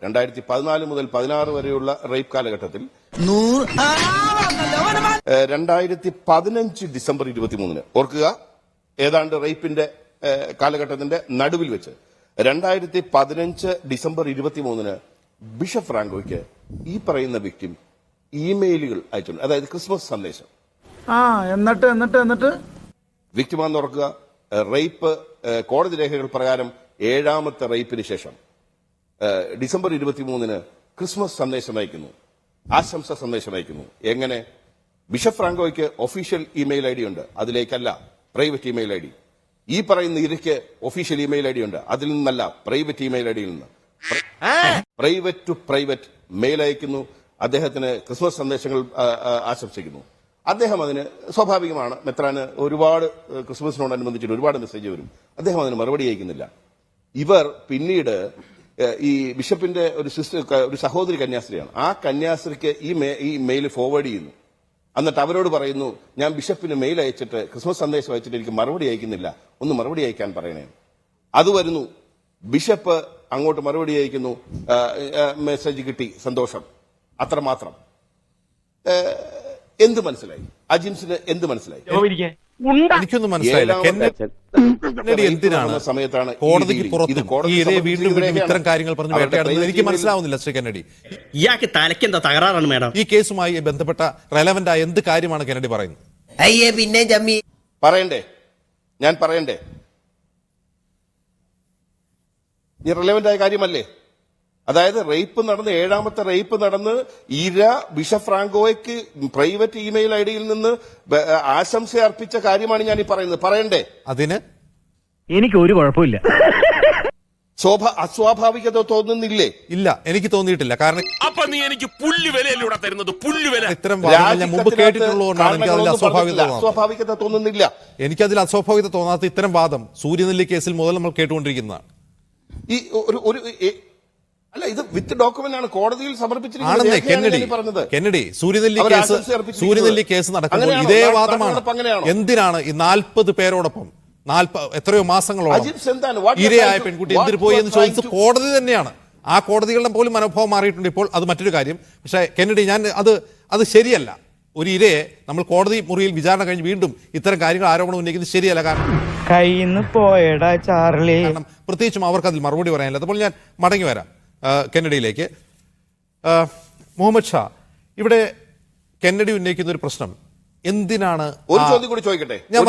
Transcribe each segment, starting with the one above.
2014 മുതൽ 16 വരെയുള്ള റേപ്പ് കാലഘട്ടത്തിൽ 2015 ഡിസംബർ 23 ഓർക്കുക, ഏതാണ്ട് റേപ്പിന്റെ കാലഘട്ടത്തിന്റെ നടുവിൽ വെച്ച് 2015 ഡിസംബർ 23 ബിഷപ്പ് ഫ്രാങ്കോയ്ക്ക് ഈ പറയുന്ന വ്യക്തി ഇമെയിലുകൾ അയച്ചിട്ടുണ്ട്. അതായത് ക്രിസ്മസ് സന്ദേശം. എന്നിട്ട് വ്യക്തിമാന്ന് ഓർക്കുക, റേപ്പ് കോടതി രേഖകൾ പ്രകാരം 7ാമത്തെ റേപ്പിന് ശേഷം ഡിസംബർ 23 ക്രിസ്മസ് സന്ദേശം അയക്കുന്നു, ആശംസ സന്ദേശം അയക്കുന്നു. എങ്ങനെ? ബിഷപ്പ് ഫ്രാങ്കോയ്ക്ക് ഒഫീഷ്യൽ ഇമെയിൽ ഐ ഡി ഉണ്ട്, അതിലേക്കല്ല പ്രൈവറ്റ് ഇമെയിൽ ഐ ഡി. ഈ പറയുന്ന ഇരയ്ക്ക് ഒഫീഷ്യൽ ഇമെയിൽ ഐ ഡി ഉണ്ട്, അതിൽ നിന്നല്ല പ്രൈവറ്റ് ഇമെയിൽ ഐ ഡിയിൽ നിന്ന്. പ്രൈവറ്റ് ടു പ്രൈവറ്റ് മെയിൽ അയക്കുന്നു, അദ്ദേഹത്തിന് ക്രിസ്മസ് സന്ദേശങ്ങൾ ആശംസിക്കുന്നു. അദ്ദേഹം അതിന് സ്വാഭാവികമാണ്, മെത്രാന് ഒരുപാട് ക്രിസ്മസിനോടനുബന്ധിച്ചിട്ട് ഒരുപാട് മെസ്സേജ് വരും, അദ്ദേഹം അതിന് മറുപടി അയക്കുന്നില്ല. ഇവർ പിന്നീട് ഈ ബിഷപ്പിന്റെ ഒരു സഹോദരി കന്യാസ്ത്രീയാണ്, ആ കന്യാസ്ത്രീക്ക് ഈ മെയിൽ ഫോർവേഡ് ചെയ്യുന്നു. എന്നിട്ട് അവരോട് പറയുന്നു, ഞാൻ ബിഷപ്പിന് മെയിൽ അയച്ചിട്ട് ക്രിസ്മസ് സന്ദേശം അയച്ചിട്ട് എനിക്ക് മറുപടി അയക്കുന്നില്ല, ഒന്ന് മറുപടി അയക്കാൻ പറയണേ. അത് വരുന്നു, ബിഷപ്പ് അങ്ങോട്ട് മറുപടി അയക്കുന്നു, മെസ്സേജ് കിട്ടി, സന്തോഷം, അത്രമാത്രം. എന്ത് മനസ്സിലായി? അജിംസിന് എന്ത് മനസ്സിലായി? എനിക്കൊന്നും മനസ്സിലായില്ല. എന്തിനാണ് സമയത്താണ് കോടതിക്ക് പുറത്ത് വീണ്ടും ഇത്തരം കാര്യങ്ങൾ പറഞ്ഞ് വേട്ടയാടുന്നത് എനിക്ക് മനസ്സിലാവുന്നില്ല. ശ്രീ കെന്നഡി, ഇയാൾക്ക് തലയ്ക്കെന്താ തകരാറാണ് മേഡം? ഈ കേസുമായി ബന്ധപ്പെട്ട റെലവന്റ് ആയ എന്ത് കാര്യമാണ് കെന്നഡി പറയുന്നത്? പിന്നെ പറയണ്ടേ? ഞാൻ പറയണ്ടേ? ഈ റെലവന്റ് ആയ കാര്യമല്ലേ? അതായത് റേപ്പ് നടന്ന് 7ാമത്തെ റേപ്പ് നടന്ന് ഇര ബിഷപ്പ് ഫ്രാങ്കോയ്ക്ക് പ്രൈവറ്റ് ഇമെയിൽ ഐ ഡിയിൽ നിന്ന് ആശംസ അർപ്പിച്ച കാര്യമാണ് ഞാൻ ഈ പറയുന്നത്. പറയണ്ടേ? അതിന് എനിക്ക് ഒരു കുഴപ്പമില്ല. അസ്വാഭാവികത തോന്നുന്നില്ലേ? ഇല്ല, എനിക്ക് തോന്നിയിട്ടില്ല. കാരണം അപ്പൊ നീ എനിക്ക് പുല്ലുവിലൂടെ തരുന്നത് പുല്ലുവില. ഇത്തരം ഞാൻ മുമ്പ് കേട്ടിട്ടുള്ളതുകൊണ്ടാണ് എനിക്ക് അതിൽ അസ്വാഭാവികത തോന്നുന്നില്ല. എനിക്കതിൽ അസ്വാഭാവികത തോന്നാത്ത ഇത്തരം വാദം സൂര്യനെല്ലി കേസിൽ മുതൽ നമ്മൾ കേട്ടുകൊണ്ടിരിക്കുന്നതാണ്. ഈ അല്ല, ഇത് വിത്ത് ഡോക്യുമെന്റ് ആണ് കോടതിയിൽ സമർപ്പിച്ചിരിക്കുന്നത്. കെന്നഡി, സൂര്യനെല്ലി കേസ് നടക്കുമ്പോൾ ഇതേ വാദമാണ്. എന്തിനാണ് ഈ 40 പേരോടൊപ്പം എത്രയോ മാസങ്ങളോളം ഇരയായ പെൺകുട്ടി എന്തിനു പോയി എന്ന് ചോദിച്ചത് കോടതി തന്നെയാണ്. ആ കോടതികളുടെ പോലും മനോഭാവം മാറിയിട്ടുണ്ട് ഇപ്പോൾ, അത് മറ്റൊരു കാര്യം. പക്ഷേ കെന്നഡി, ഞാൻ അത് ശരിയല്ല. ഒരു ഇരയെ നമ്മൾ കോടതി മുറിയിൽ വിചാരണ കഴിഞ്ഞ് വീണ്ടും ഇത്തരം കാര്യങ്ങൾ ആരോപണം ഉന്നയിക്കുന്നത് ശരിയല്ല. കാരണം പ്രത്യേകിച്ചും അവർക്ക് അതിൽ മറുപടി പറയാനില്ല. അപ്പോൾ ഞാൻ മടങ്ങി വരാം കെന്നഡിയിലേക്ക്. മുഹമ്മദ് ഷാ, ഇവിടെ കെന്നഡി ഉന്നയിക്കുന്ന ഒരു പ്രശ്നം എന്തിനാണ്? ഒരു ചോദ്യം കൂടി ചോദിക്കട്ടെ? ഞാൻ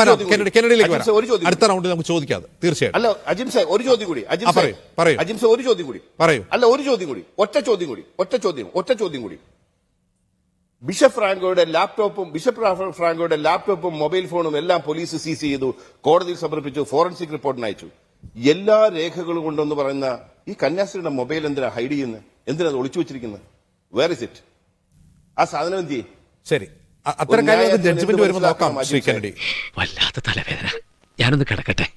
കെന്നഡിയിലേക്ക് വരാം, അടുത്ത റൗണ്ടിൽ നമുക്ക് ചോദിക്കാതെ. തീർച്ചയായും. അല്ല അജിംസെ, ഒരു ചോദ്യം കൂടി. അജിംസെ, ഒരു ചോദ്യം കൂടി പറയൂ. അല്ല, ഒരു ചോദ്യം കൂടി, ഒറ്റ ചോദ്യം കൂടി. ബിഷപ്പ് ഫ്രാങ്കോയുടെ ലാപ്ടോപ്പും മൊബൈൽ ഫോണും എല്ലാം പോലീസ് സീസ് ചെയ്തു, കോടതിയിൽ സമർപ്പിച്ചു, ഫോറൻസിക് റിപ്പോർട്ടിന് അയച്ചു. എല്ലാ രേഖകളും കൊണ്ടെന്ന് പറയുന്ന ഈ കന്യാസ്ത്രീയുടെ മൊബൈൽ എന്തിനാ ഹൈഡ് ചെയ്യുന്നത്? എന്തിനാ ഒളിച്ചു വെച്ചിരിക്കുന്നത്? Where is it? ആ സാധനം എന്ത് ചെയ്യും? ശരി, അത്തരം കാര്യങ്ങൾ ജഡ്ജ്മെന്റ് വരുമ്പോൾ നോക്കാം. ശ്രീ കെന്നഡി, വല്ലാത്ത തലവേദന, ഞാനൊന്ന് കിടക്കട്ടെ.